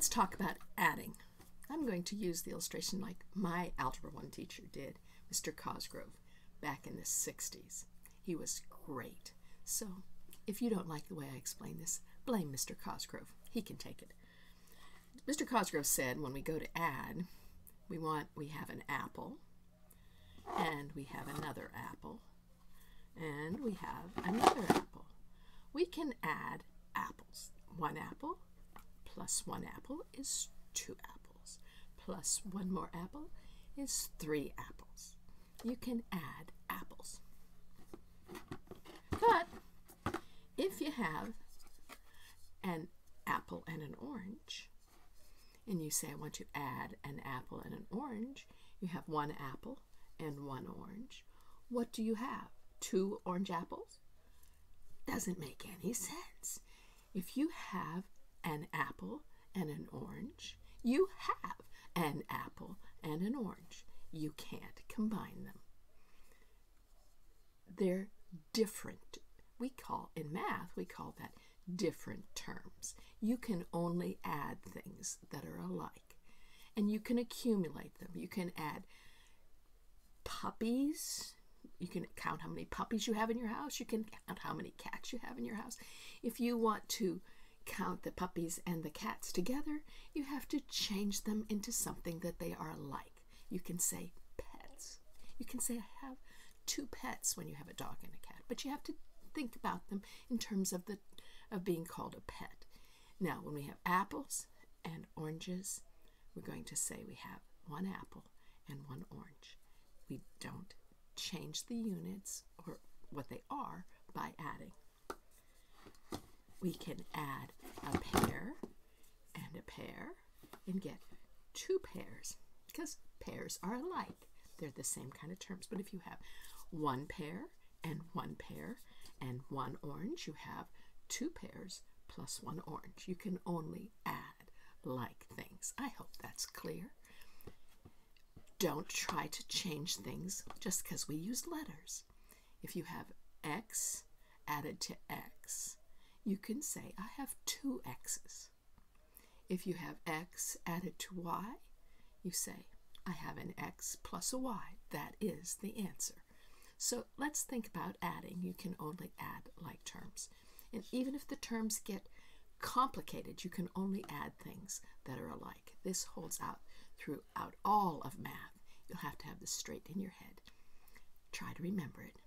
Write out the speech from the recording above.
Let's talk about adding. I'm going to use the illustration like my Algebra 1 teacher did, Mr. Cosgrove, back in the 60s. He was great. So if you don't like the way I explain this, blame Mr. Cosgrove. He can take it. Mr. Cosgrove said when we go to add, we have an apple, and we have another apple, and we have another apple. We can add apples. One apple plus one apple is 2 apples, plus one more apple is 3 apples. You can add apples. But if you have an apple and an orange, and you say, I want to add an apple and an orange, you have 1 apple and 1 orange. What do you have? 2 orange apples? Doesn't make any sense. If you have an apple and an orange, you have an apple and an orange. You can't combine them. They're different. In math, we call that different terms. You can only add things that are alike, and you can accumulate them. You can add puppies. You can count how many puppies you have in your house. You can count how many cats you have in your house. If you want to count the puppies and the cats together, you have to change them into something that they are alike. You can say pets. You can say I have 2 pets when you have a dog and a cat, but you have to think about them in terms of being called a pet. Now, when we have apples and oranges, we're going to say we have 1 apple and 1 orange. We don't change the units or what they are by adding. We can add a pear and get 2 pears because pears are alike. They're the same kind of terms. But if you have 1 pear and 1 pear and 1 orange, you have 2 pears plus 1 orange. You can only add like things. I hope that's clear. Don't try to change things just because we use letters. If you have x added to x, you can say, I have 2 x's. If you have x added to y, you say, I have an x plus a y. That is the answer. So let's think about adding. You can only add like terms. And even if the terms get complicated, you can only add things that are alike. This holds out throughout all of math. You'll have to have this straight in your head. Try to remember it.